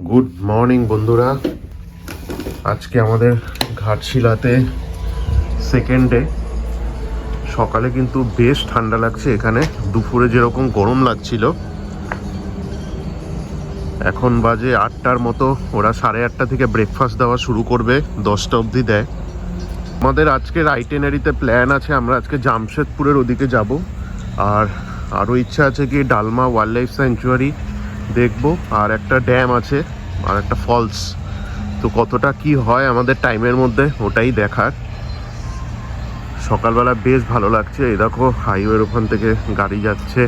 Good morning বন্ধুরা, আজকে আমাদের ঘাটশিলাতে সেকেন্ড ডে। সকালে কিন্তু বেশ ঠান্ডা লাগছে এখানে, দুপুরে যেরকম গরম লাগছিল। এখন বাজে 8টার মতো, ওরা 8:30 থেকে ব্রেকফাস্ট দেওয়া শুরু করবে, 10টা অবধি দেয়। আমাদের আজকের আইটেনারিতে প্ল্যান আছে, আমরা আজকে জামশেদপুরের ওদিকে যাব, আর আরও ইচ্ছা আছে কি ডালমা ওয়াইল্ড লাইফ স্যাংচুয়ারি দেখবো, আর একটা ড্যাম আছে আর একটা ফলস। তো কতটা কি হয় আমাদের টাইমের মধ্যে ওটাই দেখার। সকালবেলা বেশ ভালো লাগছে, এই দেখো হাইওয়ের ওখান থেকে গাড়ি যাচ্ছে।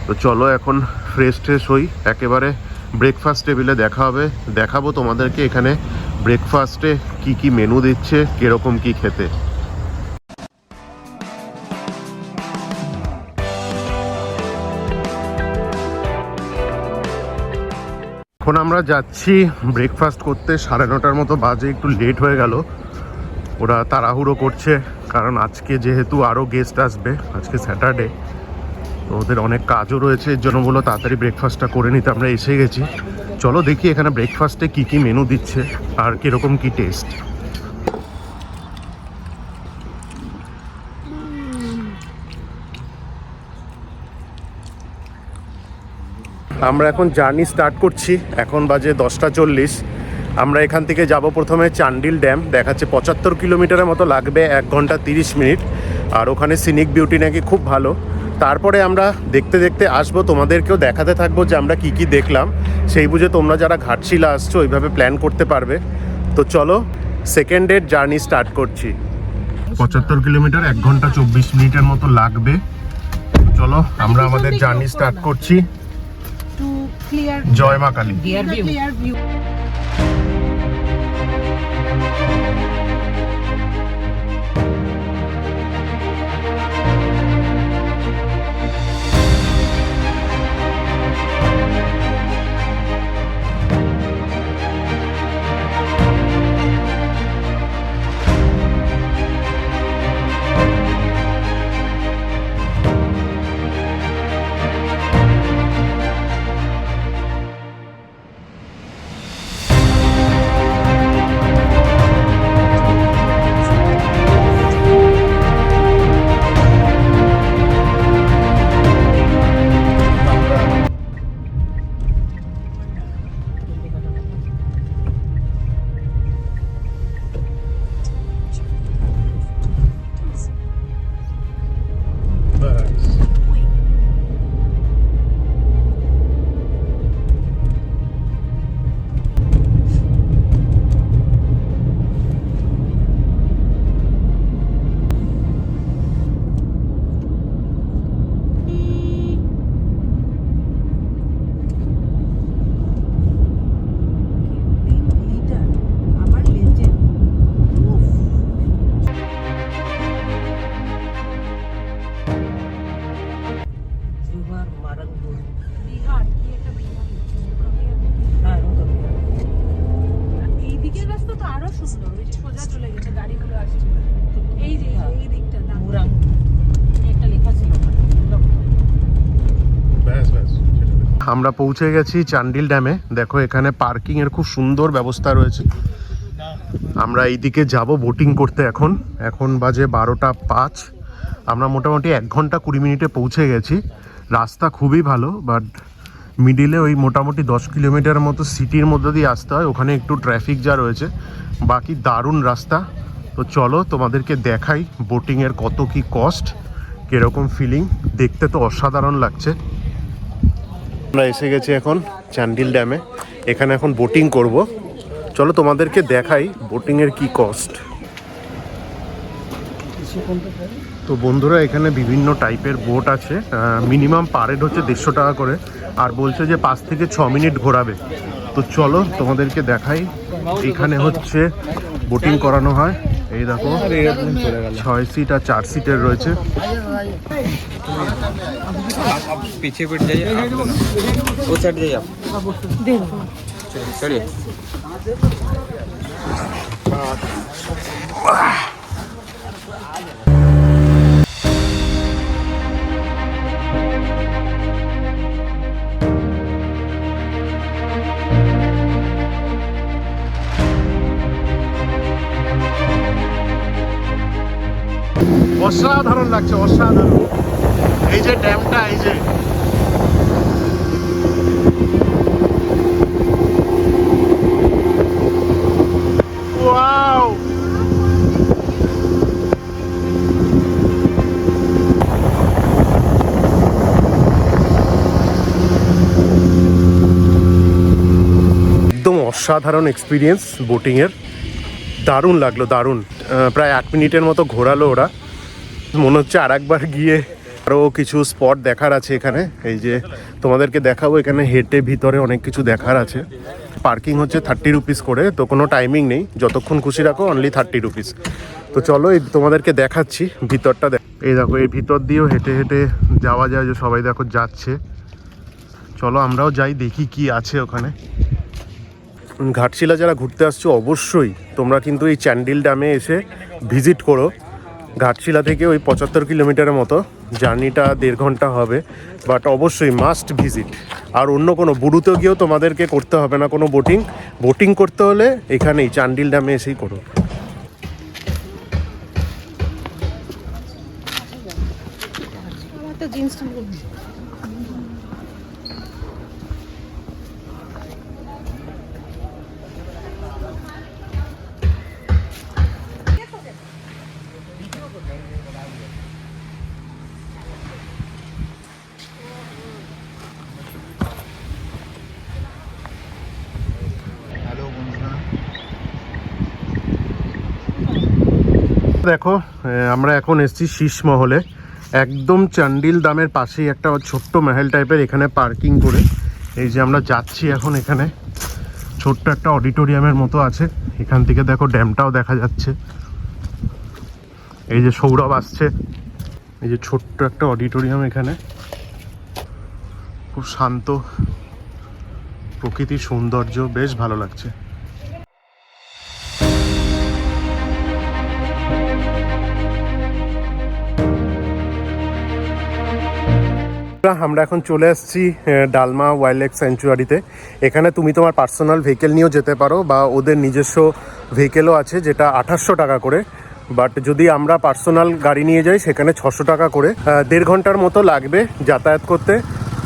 তো চলো এখন ফ্রেশ হই, একেবারে ব্রেকফাস্ট টেবিলে দেখা হবে, দেখাবো তোমাদেরকে এখানে ব্রেকফাস্টে কি কি মেনু দিচ্ছে, কিরকম কি খেতে। এখন আমরা যাচ্ছি ব্রেকফাস্ট করতে, 9:30 মতো বাজে, একটু লেট হয়ে গেল। ওরা তাড়াহুড়ো করছে কারণ আজকে যেহেতু আরও গেস্ট আসবে, আজকে স্যাটারডে, তো ওদের অনেক কাজও রয়েছে, এর জন্য বলো তাড়াতাড়ি ব্রেকফাস্টটা করে নিতে। আমরা এসে গেছি, চলো দেখি এখানে ব্রেকফাস্টে কি কি মেনু দিচ্ছে আর কীরকম কি টেস্ট। আমরা এখন জার্নি স্টার্ট করছি, এখন বাজে 10:40। আমরা এখান থেকে যাব প্রথমে চান্ডিল ড্যাম, দেখাচ্ছে 75 কিলোমিটারের মতো লাগবে, 1 ঘন্টা 30 মিনিট। আর ওখানে সিনিক বিউটি নাকি খুব ভালো। তারপরে আমরা দেখতে দেখতে আসবো, তোমাদেরকেও দেখাতে থাকবো যে আমরা কি কি দেখলাম, সেই বুঝে তোমরা যারা ঘাটশিলা আসছো ওইভাবে প্ল্যান করতে পারবে। তো চলো সেকেন্ড ডের জার্নি স্টার্ট করছি। 75 কিলোমিটার, 1 ঘন্টা 24 মিনিটের মতো লাগবে। চলো আমরা আমাদের জার্নি স্টার্ট করছি। জয় মা কালী। আমরা পৌঁছে গেছি চান্ডিল ড্যামে। দেখো এখানে পার্কিং এর খুব সুন্দর ব্যবস্থা রয়েছে। আমরা এইদিকে যাব বোটিং করতে। এখন বাজে 12:05। আমরা মোটামুটি 1 ঘন্টা 20 মিনিটে পৌঁছে গেছি। রাস্তা খুবই ভালো, বাট মিডিলে ওই মোটামুটি 10 কিলোমিটার মতো সিটির মধ্যে দিয়ে আসতে হয়, ওখানে একটু ট্রাফিক যা রয়েছে, বাকি দারুণ রাস্তা। তো চলো তোমাদেরকে দেখাই বোটিংয়ের কত কি কস্ট, কীরকম ফিলিং, দেখতে তো অসাধারণ লাগছে। আমরা এসে গেছি এখন চান্ডিল ড্যামে, এখানে এখন বোটিং করব। চলো তোমাদেরকে দেখাই বোটিংয়ের কি কস্ট। তো বন্ধুরা এখানে বিভিন্ন টাইপের বোট আছে, মিনিমাম পার হেড হচ্ছে 150 টাকা করে, আর বলছে যে 5 থেকে 6 মিনিট ঘোরাবে। তো চলো তোমাদেরকে দেখাই, এখানে হচ্ছে বোটিং করানো হয়। এই দেখো 6 সিট আর 4 সিটের রয়েছে। पीछे बैठ जाइए, वो साइड जाइए आप। चलिए অসাধারণ লাগছে, অসাধারণ। এই যে ড্যামটা, এই যে ওয়াও, একদম অসাধারণ এক্সপিরিয়েন্স বোটিংয়ের। দারুণ লাগলো, দারুণ। প্রায় 8 মিনিটের মতো ঘোরালো ওরা। মনে হচ্ছে আর একবার গিয়ে আরও কিছু স্পট দেখার আছে এখানে। এই যে তোমাদেরকে দেখাবো, এখানে হেঁটে ভিতরে অনেক কিছু দেখার আছে। পার্কিং হচ্ছে 30 রুপিস করে, তো কোনো টাইমিং নেই, যতক্ষণ খুশি রাখো, অনলি 30 রুপিস। তো চলো এই তোমাদেরকে দেখাচ্ছি ভিতরটা। এই দেখো, এই ভিতর দিয়েও হেঁটে হেঁটে যাওয়া যায়, যে সবাই দেখো যাচ্ছে। চলো আমরাও যাই, দেখি কি আছে ওখানে। ঘাটশিলা যারা ঘুরতে আসছো অবশ্যই তোমরা কিন্তু এই চ্যান্ডিল ড্যামে এসে ভিজিট করো। ঘাটশিলা থেকে ওই 75 কিলোমিটারের মতো, জার্নিটা 1.5 ঘন্টা হবে, বাট অবশ্যই মাস্ট ভিজিট। আর অন্য কোনো বুড়ুতে গিয়েও তোমাদেরকে করতে হবে না কোনো বোটিং করতে হলে এখানেই চ্যান্ডিল ড্যামে এসেই করো। দেখো আমরা এখন এসেছি শীষমহলে, একদম চান্ডিল দামের পাশেই একটা ছোট্ট মহল টাইপের, এখানে পার্কিং করে এই যে আমরা যাচ্ছি এখন। এখানে ছোট্ট একটা অডিটোরিয়ামের মতো আছে, এখান থেকে দেখো ড্যামটাও দেখা যাচ্ছে। এই যে সৌরভ আসছে, এই যে ছোট্ট একটা অডিটোরিয়াম, এখানে খুব শান্ত প্রকৃতির সৌন্দর্য, বেশ ভালো লাগছে। আমরা এখন চলে এসেছি ডালমা ওয়াইল্ড লাইফ স্যাংচুয়ারিতে। এখানে তুমি তোমার পার্সোনাল ভেহিকেল নিয়েও যেতে পারো, বা ওদের নিজস্ব ভেহিকেলও আছে, যেটা 2800 টাকা করে। বাট যদি আমরা পার্সোনাল গাড়ি নিয়ে যাই সেখানে 600 টাকা করে। 1.5 ঘন্টার মতো লাগবে যাতায়াত করতে।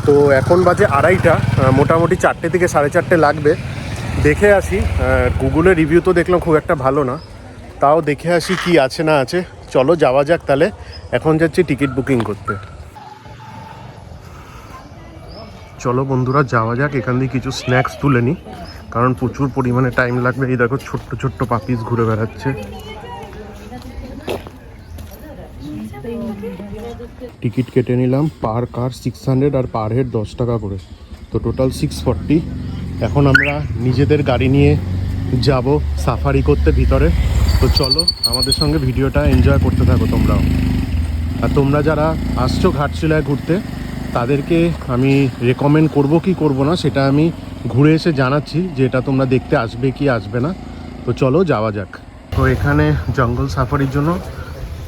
তো এখন বাজে 2:30, মোটামুটি 4টে থেকে 4:30 লাগবে। দেখে আসি, গুগলে রিভিউ তো দেখলাম খুব একটা ভালো না, তাও দেখে আসি কি আছে না আছে। চলো যাওয়া যাক তাহলে। এখন যাচ্ছি টিকিট বুকিং করতে। চলো বন্ধুরা যাওয়া যাক, এখান দিয়ে কিছু স্ন্যাক্স তুলে নিই, কারণ প্রচুর পরিমাণে টাইম লাগবে। এই দেখো ছোট্ট ছোট্ট পাপিস ঘুরে বেড়াচ্ছে। টিকিট কেটে নিলাম, পার কার 600 আর পার হেড 10 টাকা করে, তো টোটাল 640। এখন আমরা নিজেদের গাড়ি নিয়ে যাব সাফারি করতে ভিতরে। তো চলো আমাদের সঙ্গে ভিডিওটা এনজয় করতে থাকো তোমরাও। আর তোমরা যারা আসছো ঘাটশিলায় ঘুরতে, তাদেরকে আমি রেকমেন্ড করব কি করব না সেটা আমি ঘুরে এসে জানাচ্ছি, যে এটা তোমরা দেখতে আসবে কি আসবে না। তো চলো যাওয়া যাক। তো এখানে জঙ্গল সাফারির জন্য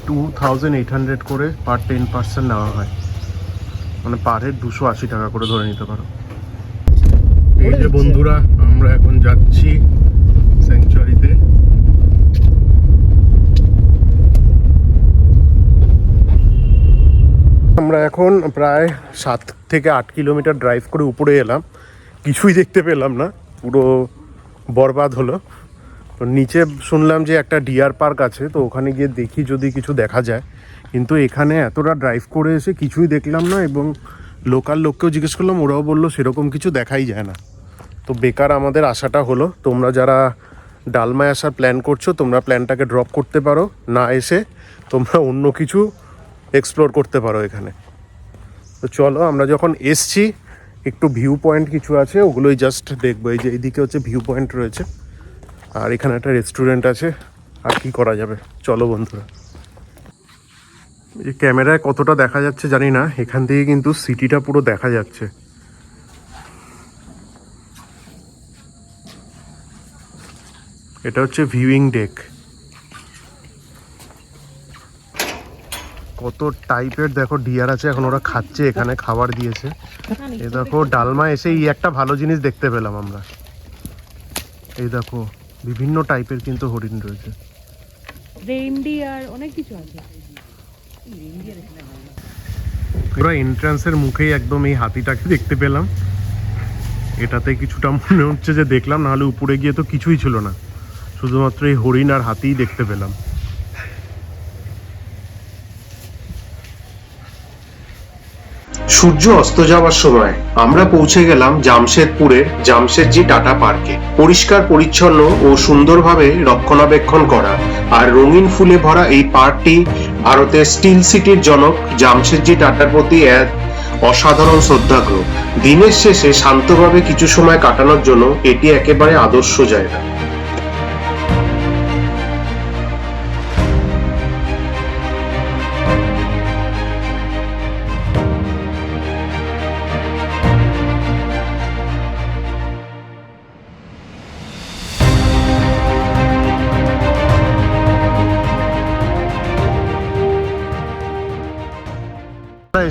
2800 করে পার 10% নেওয়া হয়, মানে পার হেড 280 টাকা করে ধরে নিতে পারো। এই যে বন্ধুরা আমরা এখন যাচ্ছি স্যাংচুয়ারিতে। আমরা এখন প্রায় 7 থেকে 8 কিলোমিটার ড্রাইভ করে উপরে এলাম, কিছুই দেখতে পেলাম না, পুরো বরবাদ হলো। তো নিচে শুনলাম যে একটা ডিয়ার পার্ক আছে, তো ওখানে গিয়ে দেখি যদি কিছু দেখা যায়। কিন্তু এখানে এতটা ড্রাইভ করে এসে কিছুই দেখলাম না, এবং লোকাল লোককেও জিজ্ঞেস করলাম, ওরাও বললো সেরকম কিছু দেখাই যায় না। তো বেকার আমাদের আশাটা হলো। তোমরা যারা ডালমায় আসার প্ল্যান করছো, তোমরা প্ল্যানটাকে ড্রপ করতে পারো, না এসে তোমরা অন্য কিছু এক্সপ্লোর করতে পারো এখানে। তো চলো আমরা যখন এসছি, একটু ভিউ পয়েন্ট কিছু আছে, ওগুলোই জাস্ট দেখবো। এই যে এইদিকে হচ্ছে ভিউ পয়েন্ট রয়েছে, আর এখানে একটা রেস্টুরেন্ট আছে। আর কি করা যাবে, চলো বন্ধুরা। এই ক্যামেরায় কতটা দেখা যাচ্ছে জানি না, এখান থেকে কিন্তু সিটিটা পুরো দেখা যাচ্ছে। এটা হচ্ছে ভিউইং ডেক। কত টাইপের দেখো ডিয়ার আছে, এখন ওরা খাচ্ছে, এখানে খাবার দিয়েছে। এই দেখো ডালমা এসে এই একটা ভালো জিনিস দেখতে পেলাম আমরা। এই দেখো বিভিন্ন টাইপের কিন্তু হরিণ রয়েছে, রেইনডিয়ার অনেক কিছু আছে। পুরো এন্ট্রান্সের মুখেই একদম এই হাতিটাকে দেখতে পেলাম। এটাতে কিছুটা মনে হচ্ছে যে দেখলাম, নাহলে উপরে গিয়ে তো কিছুই ছিল না, শুধুমাত্র এই হরিণ আর হাতিই দেখতে পেলাম। সূর্য অস্ত যাওয়ার সময় আমরা পৌঁছে গেলাম জামশেদপুরের জামশেদজি টাটা পার্কে। পরিষ্কার পরিচ্ছন্ন ও সুন্দরভাবে রক্ষণাবেক্ষণ করা আর রঙিন ফুলে ভরা এই পার্কটি ভারতের স্টিল সিটির জনক জামশেদজি টাটার প্রতি এক অসাধারণ শ্রদ্ধাগ্র। দিনের শেষে শান্তভাবে কিছু সময় কাটানোর জন্য এটি একেবারে আদর্শ জায়গা।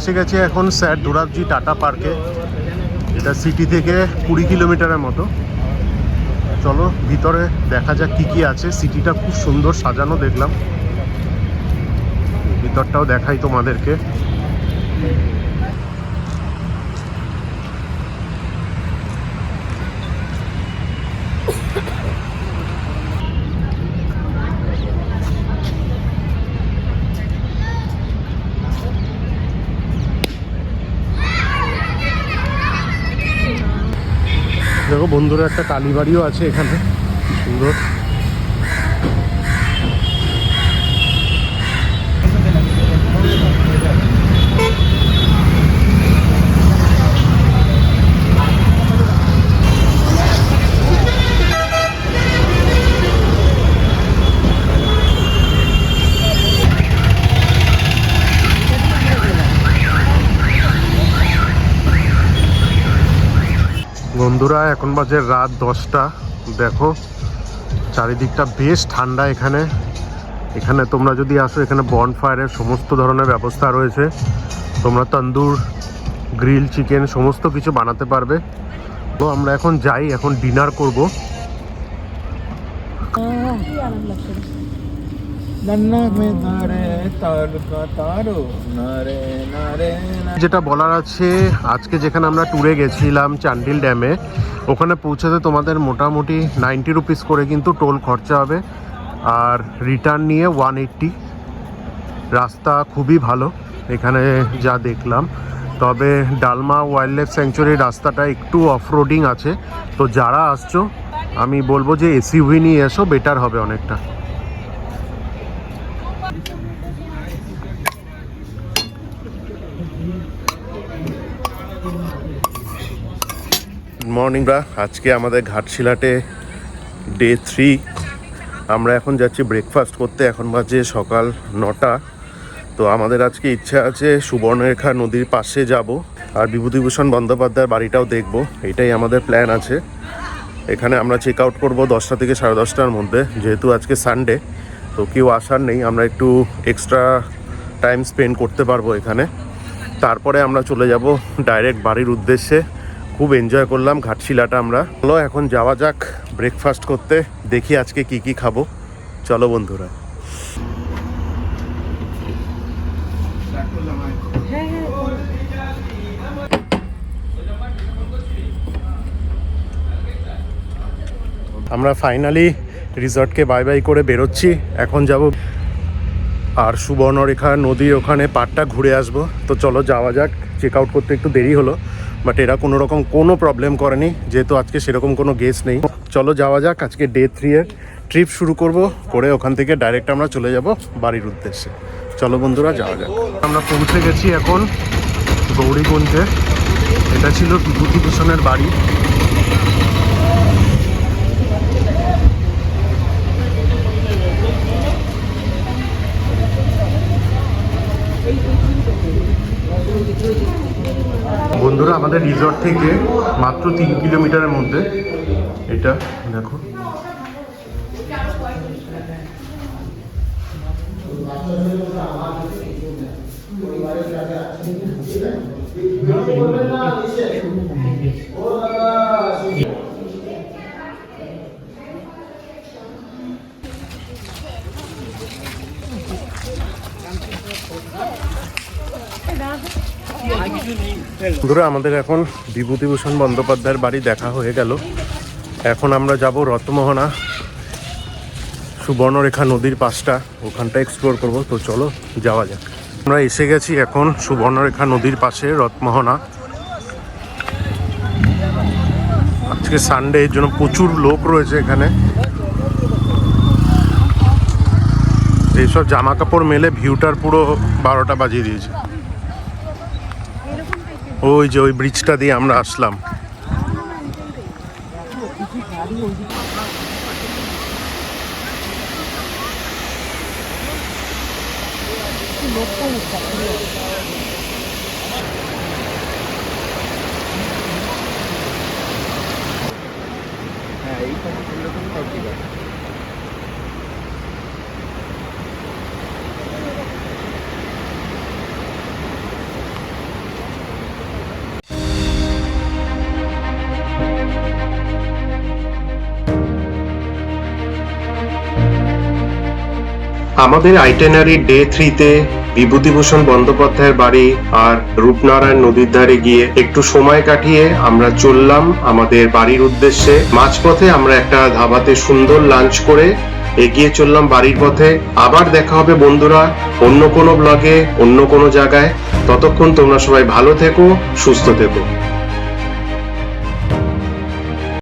এসে গেছি এখন স্যার ডোরাবজি টাটা পার্কে। এটা সিটি থেকে 20 কিলোমিটারের মতো। চলো ভিতরে দেখা যাক কি কি আছে। সিটিটা খুব সুন্দর সাজানো দেখলাম, ভিতরটাও দেখাই তোমাদেরকে। দেখো বন্ধুরা, একটা কালীবাড়িও আছে এখানে, কি সুন্দর। বন্ধুরা এখন বাজে রাত 10টা। দেখো চারিদিকটা বেশ ঠান্ডা এখানে। এখানে তোমরা যদি আসো, এখানে বনফায়ারের সমস্ত ধরনের ব্যবস্থা রয়েছে। তোমরা তন্দুর, গ্রিল চিকেন সমস্ত কিছু বানাতে পারবে। তো আমরা এখন যাই, এখন ডিনার করব। যেটা বলার আছে, আজকে যেখানে আমরা ট্যুরে গেছিলাম চান্ডিল ড্যামে, ওখানে পৌঁছাতে তোমাদের মোটামুটি 90 রুপিস করে কিন্তু টোল খরচা হবে, আর রিটার্ন নিয়ে 180। রাস্তা খুবই ভালো এখানে যা দেখলাম। তবে ডালমা ওয়াইল্ড লাইফ স্যাংচুয়ারির রাস্তাটা একটু অফরোডিং আছে, তো যারা আসছো আমি বলবো যে এসইউভি নিয়ে এসো, বেটার হবে অনেকটা। গুড মর্নিং রা, আজকে আমাদের ঘাটশিলাটে ডে 3। আমরা এখন যাচ্ছি ব্রেকফাস্ট করতে। এখন বাজে সকাল 9টা। তো আমাদের আজকে ইচ্ছা আছে সুবর্ণরেখা নদীর পাশে যাব, আর বিভূতিভূষণ বন্দ্যোপাধ্যায়ের বাড়িটাও দেখব। এটাই আমাদের প্ল্যান আছে। এখানে আমরা চেক আউট করবো 10টা থেকে 10:30টার মধ্যে। যেহেতু আজকে সানডে, তো কেউ আসার নেই, আমরা একটু এক্সট্রা টাইম স্পেন্ড করতে পারবো এখানে। তারপরে আমরা চলে যাব ডাইরেক্ট বাড়ির উদ্দেশ্যে। খুব এনজয় করলাম ঘাটশিলাটা আমরা। চলো এখন যাওয়া যাক ব্রেকফাস্ট করতে, দেখি আজকে কি কি খাবো। চলো বন্ধুরা। আমরা ফাইনালি রিসর্টকে বাই বাই করে বেরোচ্ছি। এখন যাব আর সুবর্ণরেখা নদীর ওখানে পাড়টা ঘুরে আসবো। তো চলো যাওয়া যাক। চেক আউট করতে একটু দেরি হলো, বাট এরা কোনো রকম কোনো প্রবলেম করেনি, যেহেতু আজকে সেরকম কোনো গেস্ট নেই। চলো যাওয়া যাক। আজকে ডে 3 এর ট্রিপ শুরু করে ওখান থেকে ডাইরেক্ট আমরা চলে যাব বাড়ির উদ্দেশ্যে। চলো বন্ধুরা যাওয়া যাক। আমরা পৌঁছে গেছি এখন গৌরীগঞ্জে। এটা ছিল বিভূতিভূষণের বাড়ি। বন্ধুরা আমাদের রিসর্ট থেকে মাত্র 3 কিলোমিটারের মধ্যে এটা দেখো। বন্ধুরা আমাদের এখন বিভূতিভূষণ বন্দ্যোপাধ্যায়ের বাড়ি দেখা হয়ে গেল। এখন আমরা যাব রথমোহনা, সুবর্ণরেখা নদীর পাশটা, ওখানটা এক্সপ্লোর করব। তো চলো যাওয়া যাক। আমরা এসে গেছি এখন সুবর্ণরেখা নদীর পাশে রথমোহনা। আজকে সানডে, এর জন্য প্রচুর লোক রয়েছে এখানে। এইসব জামা কাপড় মেলে ভিউটার পুরো 12টা বাজিয়ে দিয়েছে। ওই যে ওই ব্রিজটা দিয়ে আমরা আসলাম। আমাদের আইটেনারি ডে 3-তে বিভূতিভূষণ বন্দ্যোপাধ্যায়ের বাড়ি আর রূপনারায়ণ নদীর ধারে গিয়ে একটু সময় কাটিয়ে আমরা চললাম আমাদের বাড়ির উদ্দেশ্যে। মাঝপথে আমরা একটা ধাবাতে সুন্দর লাঞ্চ করে এগিয়ে চললাম বাড়ির পথে। আবার দেখা হবে বন্ধুরা অন্য কোনো ব্লগে, অন্য কোনো জায়গায়। ততক্ষণ তোমরা সবাই ভালো থেকো, সুস্থ থেকো।